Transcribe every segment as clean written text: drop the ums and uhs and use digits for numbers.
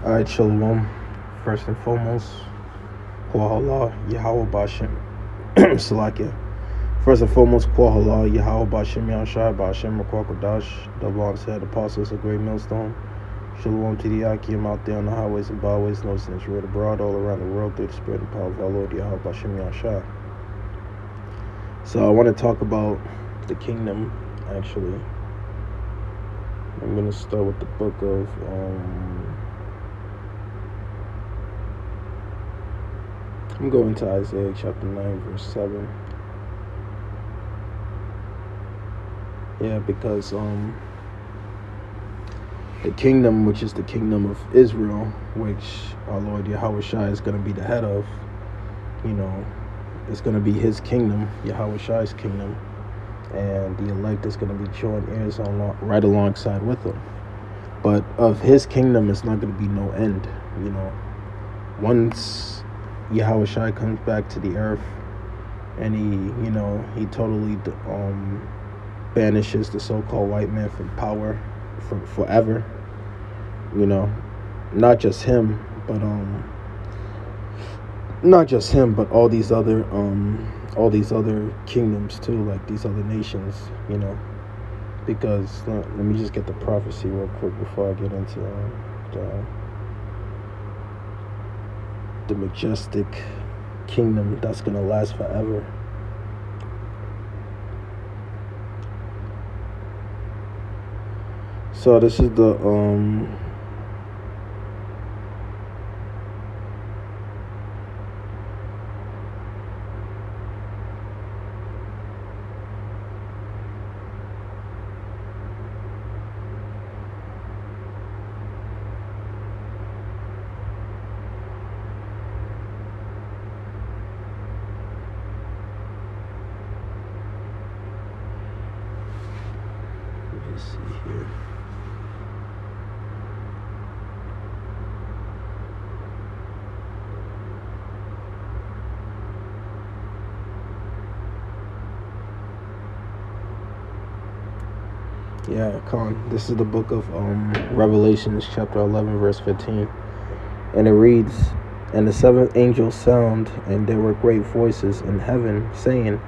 Alright, Shalom. First and foremost, Kwahala, Yahweh Bashem, Salakia. First and foremost, Kwahala, Yahweh Bashem, Yahshai, Bashem, Rakwakadash, double on said apostles of great millstone. Shalom to the Akim out there on the highways and byways, noticing it's read abroad all around the world through the spirit and power of our Lord, Yahweh Bashem, Yahshai. So I want to talk about the kingdom, actually. I'm going to start with the book of, I'm going to Isaiah chapter 9, verse 7. Yeah, because the kingdom, which is the kingdom of Israel, which our Lord Yahushua is going to be the head of, it's going to be his kingdom, Yahushua's kingdom, and the elect is going to be joined heirs right alongside with him. But of his kingdom, it's not going to be no end. Once Yahushua comes back to the earth, and he totally banishes the so-called white man from power for forever. Not just him, but all these other kingdoms too, like these other nations. Because let me just get the prophecy real quick before I get into the majestic kingdom that's gonna last forever. So this is the let's see here. Yeah, this is the book of Revelations, chapter 11, verse 15. And it reads, "And the seventh angel sounded, and there were great voices in heaven, saying,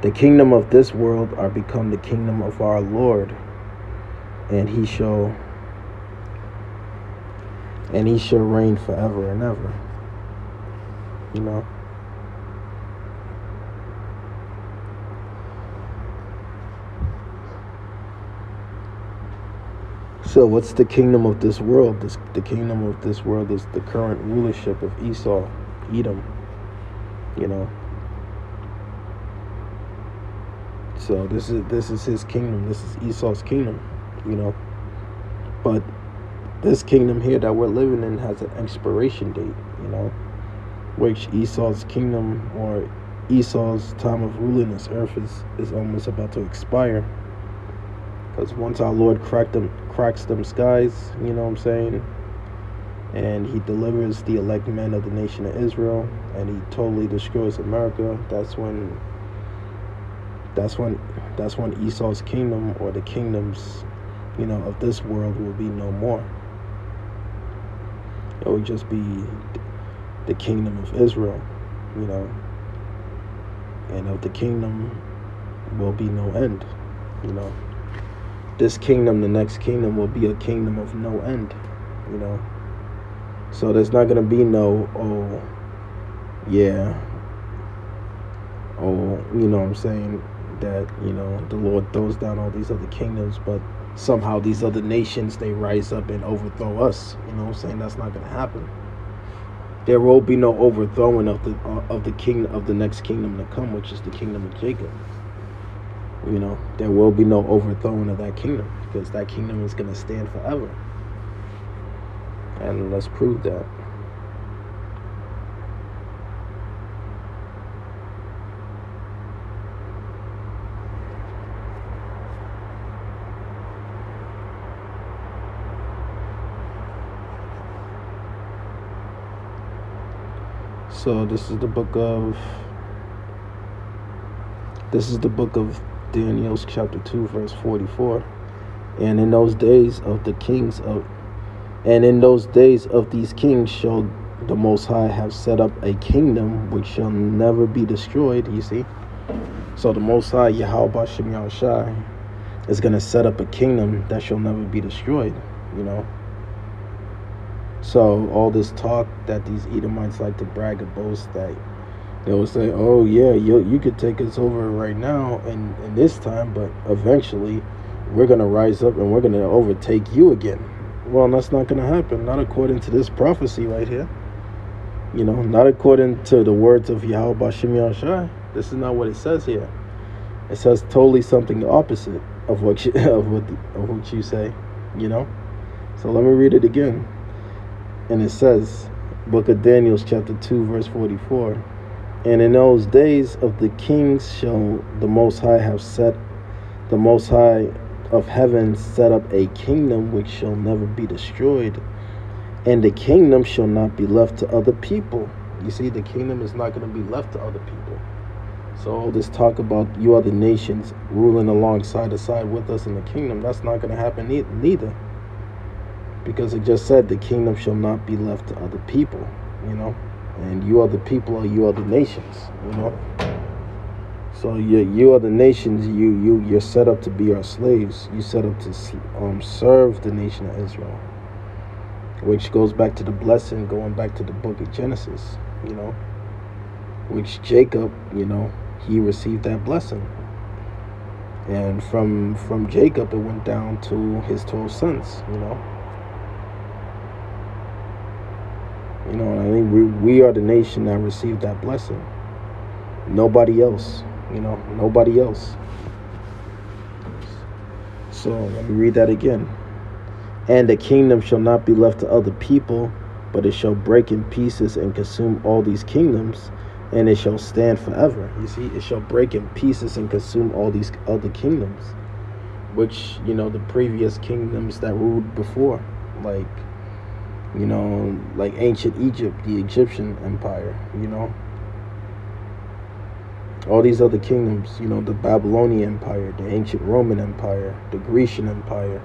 The kingdom of this world are become the kingdom of our Lord, and he shall reign forever and ever." So what's the kingdom of this world? The kingdom of this world is the current rulership of Esau, Edom. So this is his kingdom. This is Esau's kingdom. But this kingdom here that we're living in has an expiration date. Which Esau's kingdom, or Esau's time of ruling this earth is almost about to expire. Because once our Lord cracks them skies, and he delivers the elect men of the nation of Israel, and he totally destroys America, that's when Esau's kingdom, or the kingdoms, of this world, will be no more. It will just be the kingdom of Israel, and of the kingdom will be no end. This kingdom, the next kingdom, will be a kingdom of no end. So there's not gonna be no that the Lord throws down all these other kingdoms, but somehow these other nations, they rise up and overthrow us. That's not gonna happen. There will be no overthrowing of the kingdom of the next kingdom to come, which is the kingdom of Jacob. There will be no overthrowing of that kingdom, because that kingdom is going to stand forever. And let's prove that. So this is the book of Daniel, chapter 2, verse 44. And in those days of the kings of And in those days of these kings shall the Most High have set up a kingdom which shall never be destroyed. You see? So the Most High, Yahweh Bashem Yahushai, is going to set up a kingdom that shall never be destroyed, you know? So all this talk that these Edomites like to brag and boast, that they will say, oh yeah, you could take us over right now and in this time, but eventually we're going to rise up and we're going to overtake you again. Well, that's not going to happen, not according to this prophecy right here. You know, not according to the words of Yahweh Bashem Yahushai. This is not what it says here. It says totally something opposite of what you say, you know. So let me read it again. And it says, Book of Daniel, chapter 2, verse 44. And in those days of the kings shall the Most High of heaven set up a kingdom which shall never be destroyed, and the kingdom shall not be left to other people. You see, the kingdom is not going to be left to other people. So all this talk about you other nations ruling alongside the side with us in the kingdom, that's not going to happen neither. Because it just said the kingdom shall not be left to other people, you know. And you other people are you other nations, you know. So you other nations, you're set up to be our slaves. You set up to serve the nation of Israel, which goes back to the blessing, going back to the book of Genesis, you know, which Jacob, you know, he received that blessing. And from Jacob, it went down to his 12 sons, you know. You know, and I think we are the nation that received that blessing. Nobody else, you know, nobody else. So let me read that again. And the kingdom shall not be left to other people, but it shall break in pieces and consume all these kingdoms, and it shall stand forever. You see, it shall break in pieces and consume all these other kingdoms, which, you know, the previous kingdoms that ruled before, like, you know, like ancient Egypt, the Egyptian empire, you know. All these other kingdoms, you know, the Babylonian Empire, the ancient Roman Empire, the Grecian Empire,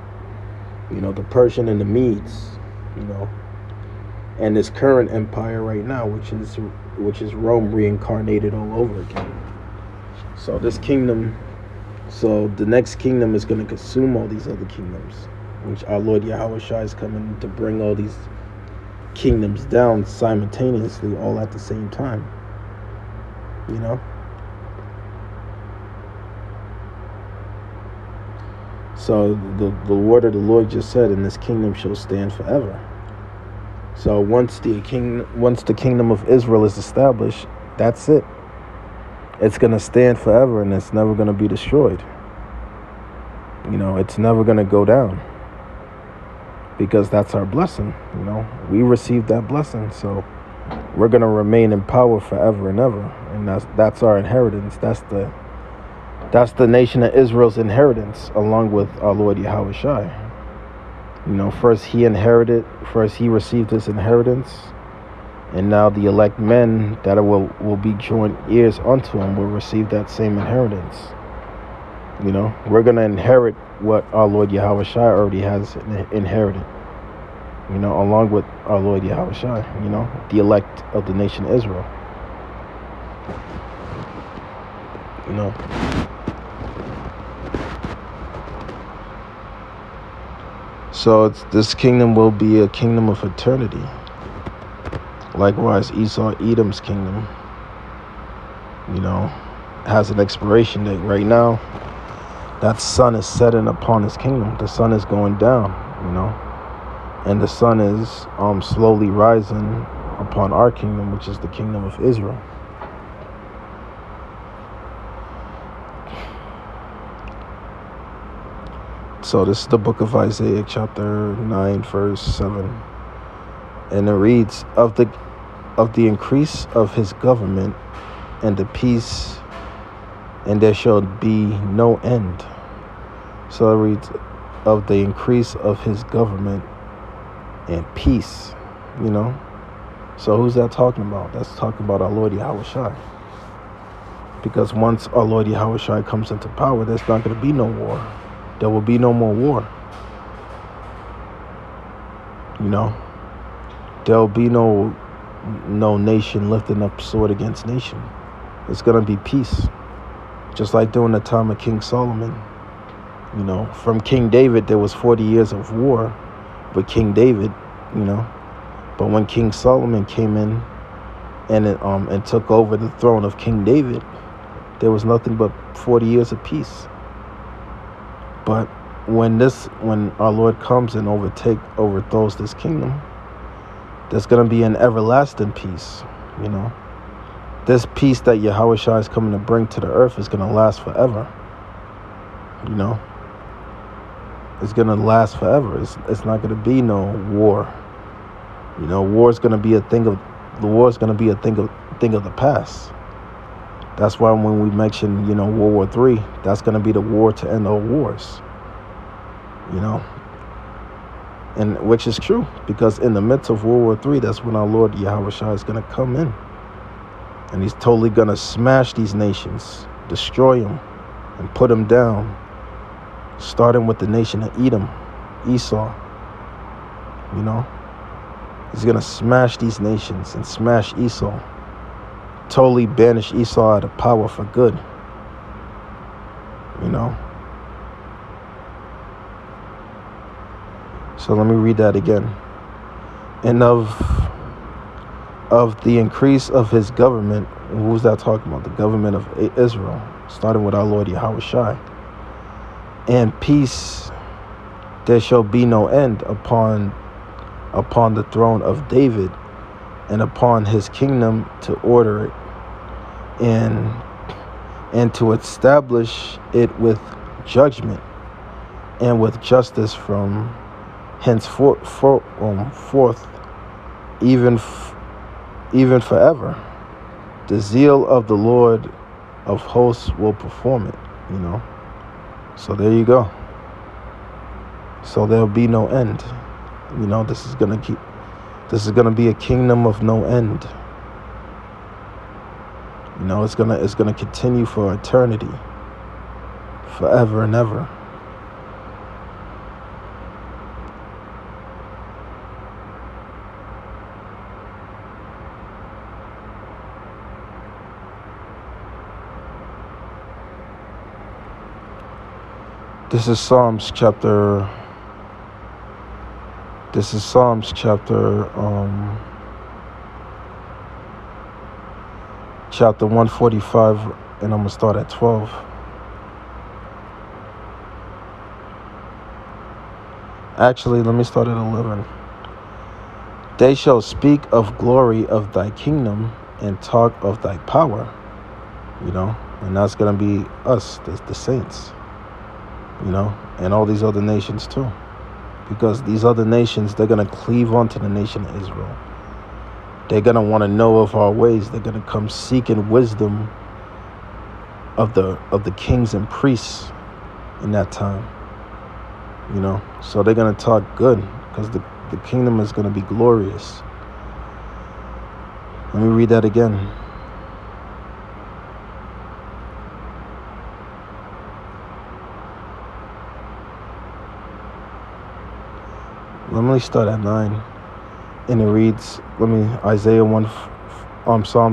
you know, the Persian and the Medes, you know, and this current empire right now, which is Rome reincarnated all over again. So this kingdom, so the next kingdom is going to consume all these other kingdoms, which our Lord Yahweh Shai is coming to bring all these kingdoms down simultaneously, all at the same time, you know. So the word of the Lord just said, and this kingdom shall stand forever. So once the kingdom of Israel is established, that's it. It's going to stand forever, and it's never going to be destroyed. You know, it's never going to go down, because that's our blessing. You know, we received that blessing, so we're going to remain in power forever and ever, and that's our inheritance. That's the nation of Israel's inheritance, along with our Lord Yahweh Shai. You know, first he received his inheritance, and now the elect men that will be joined ears unto him will receive that same inheritance. You know, we're going to inherit what our Lord Yahweh Shai already has inherited, you know, along with our Lord Yahweh Shai, you know, the elect of the nation of Israel. You know. So this kingdom will be a kingdom of eternity. Likewise, Esau, Edom's kingdom, you know, has an expiration date. Right now, that sun is setting upon his kingdom. The sun is going down, you know, and the sun is slowly rising upon our kingdom, which is the kingdom of Israel. So this is the book of Isaiah, chapter 9, verse 7. And it reads, of the increase of his government and the peace, and there shall be no end. So it reads, of the increase of his government and peace, you know. So who's that talking about? That's talking about our Lord Yahweh Shai. Because once our Lord Yahweh Shai comes into power, there's not going to be no war. There will be no more war. You know, there'll be no nation lifting up sword against nation. It's gonna be peace, just like during the time of King Solomon. You know, from King David, there was 40 years of war with King David. You know, but when King Solomon came in and took over the throne of King David, there was nothing but 40 years of peace. But when our Lord comes and overthrows this kingdom, there's going to be an everlasting peace. You know, this peace that Yahushua is coming to bring to the earth is going to last forever. You know, it's going to last forever. It's not going to be no war. You know, war is going to be a thing of the past. That's why when we mention, you know, World War III, that's going to be the war to end all wars. You know, and which is true, because in the midst of World War III, that's when our Lord Yahushua is going to come in, and he's totally going to smash these nations, destroy them, and put them down, starting with the nation of Edom, Esau. You know, he's going to smash these nations and smash Esau, totally banish Esau out of power for good. You know. So let me read that again. And of the increase of his government, who was that talking about? The government of Israel, starting with our Lord Yahushua. And peace, there shall be no end upon the throne of David, and upon his kingdom, to order it and to establish it with judgment and with justice from henceforth, even forever. The zeal of the Lord of hosts will perform it. You know, so there you go. So there'll be no end. You know, this is gonna be a kingdom of no end. You know, it's gonna continue for eternity, forever and ever. This is Psalms chapter 145, and I'm going to start at 12. Actually, let me start at 11. They shall speak of glory of thy kingdom and talk of thy power. You know, and that's going to be us, the saints. You know, and all these other nations too. Because these other nations, they're going to cleave onto the nation of Israel. They're going to want to know of our ways. They're going to come seeking wisdom of the kings and priests in that time. You know, so they're going to talk good, because the kingdom is going to be glorious. Let me read that again. Let me start at 9, and it reads, Psalms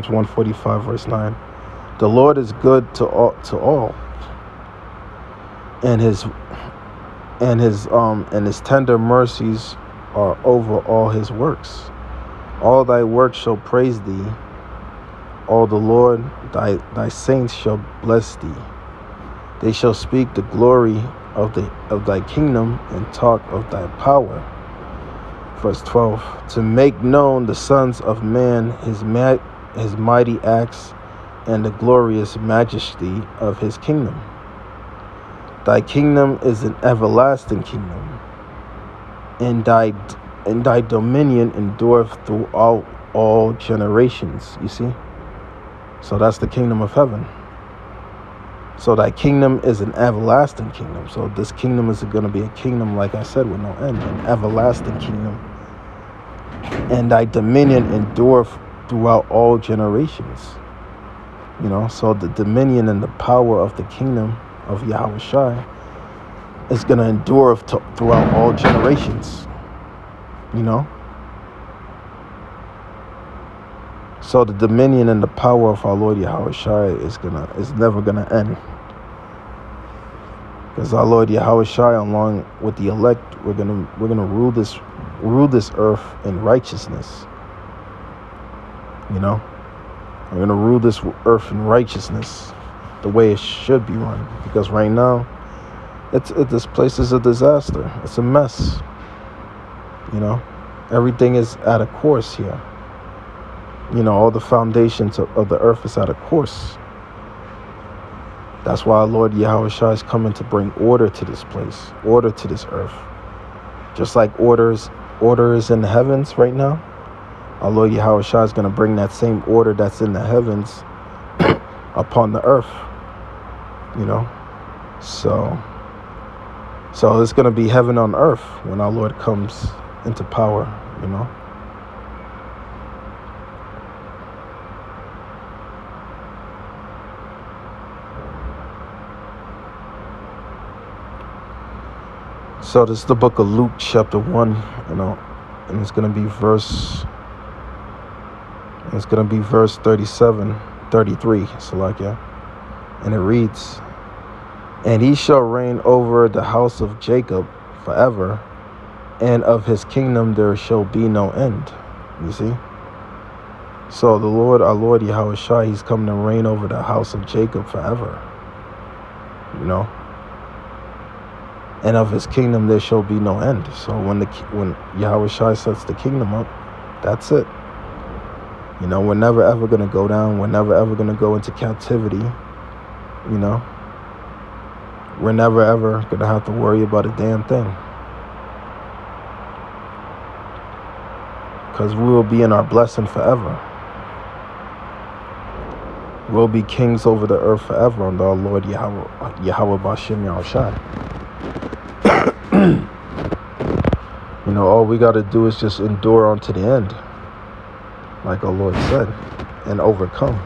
145, verse 9. The Lord is good to all, and his tender mercies are over all his works. All thy works shall praise thee. All the Lord, thy saints shall bless thee. They shall speak the glory of thy kingdom and talk of thy power. Verse 12, to make known the sons of man his mighty acts and the glorious majesty of his kingdom. Thy kingdom is an everlasting kingdom, and thy dominion endureth throughout all generations. You see? So that's the kingdom of heaven. So thy kingdom is an everlasting kingdom. So this kingdom is going to be a kingdom, like I said, with no end, an everlasting kingdom. And thy dominion endureth throughout all generations. You know, so the dominion and the power of the kingdom of Yahushua is going to endure throughout all generations. you know. So the dominion and the power of our Lord Yahweh Shai is never gonna end. Because our Lord Yahweh Shai, along with the elect, we're gonna rule this earth in righteousness. You know, we're gonna rule this earth in righteousness, the way it should be run. Because right now, this place is a disaster. It's a mess. You know, everything is out of course here. You know, all the foundations of the earth is out of course. That's why our Lord Yahweh Shai is coming to bring order to this place, order to this earth. Just like order is in the heavens right now, our Lord Yahweh Shai is going to bring that same order that's in the heavens upon the earth. You know, so it's going to be heaven on earth when our Lord comes into power, you know. So this is the book of Luke chapter 1, you know, and it's going to be verse 37, 33, Salakia. And it reads, "And he shall reign over the house of Jacob forever, and of his kingdom there shall be no end." You see? So our Lord Yahweh Shai, he's coming to reign over the house of Jacob forever. You know? And of his kingdom there shall be no end. So when Yahweh Shai sets the kingdom up, that's it. You know, we're never ever going to go down. We're never ever going to go into captivity. You know, we're never ever going to have to worry about a damn thing. Because we will be in our blessing forever. We'll be kings over the earth forever under our Lord Yahweh Bashim Yahushai. You know, all we got to do is just endure unto the end, like our Lord said, and overcome.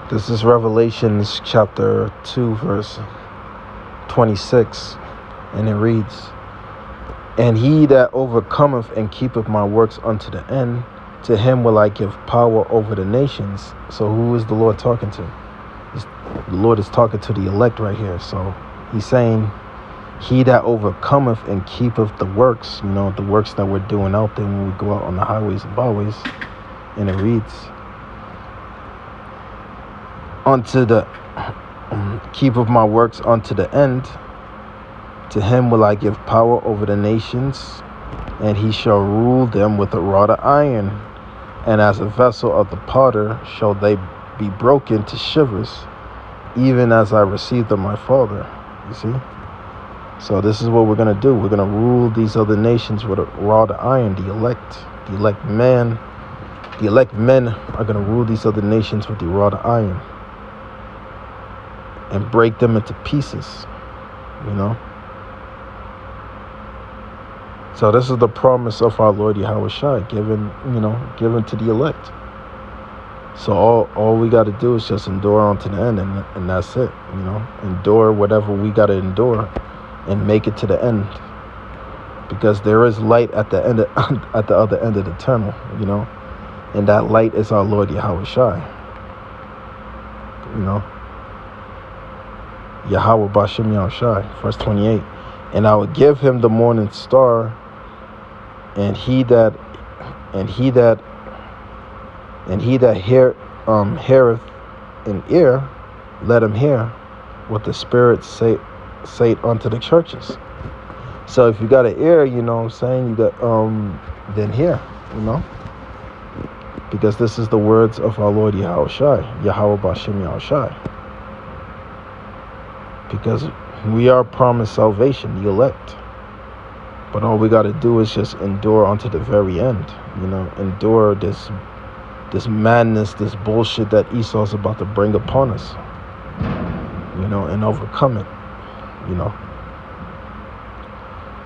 This is Revelations chapter 2, verse 26, and it reads, "And he that overcometh and keepeth my works unto the end, to him will I give power over the nations." So who is the Lord talking to? The Lord is talking to the elect right here. So he's saying, he that overcometh and keepeth the works, you know, the works that we're doing out there when we go out on the highways and byways. And it reads, "Unto the keepeth my works unto the end, to him will I give power over the nations, and he shall rule them with a rod of iron, and as a vessel of the potter shall they be broken to shivers, even as I received of my Father." You see? So this is what we're going to do. We're going to rule these other nations with a rod of iron. The elect men are going to rule these other nations with the rod of iron and break them into pieces, you know. So this is the promise of our Lord Yahweh Shai, given to the elect. So all we got to do is just endure on to the end, and that's it. You know, endure whatever we got to endure, and make it to the end. Because there is light at the end, at the other end of the tunnel. You know, and that light is our Lord Yahweh Shai. You know, Yahweh Bashim Yahushai, verse 28. "And I will give him the morning star, and he that heareth an ear, let him hear what the Spirit say unto the churches." So if you got an ear, you know what I'm saying, you got then hear, you know, because this is the words of our Lord Yahweh Shai, Yahweh Bashim Yahushai. Because we are promised salvation, the elect. But all we got to do is just endure unto the very end. You know, endure this madness, this bullshit that Esau's about to bring upon us. You know, and overcome it. You know.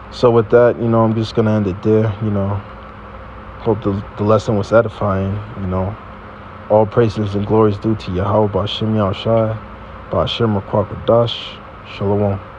So with that, you know, I'm just going to end it there, you know. Hope the lesson was edifying. All praises and glories due to Yahweh Ba'Shem Yahushai, Ba'Shem Rakwak Dash, Shalom.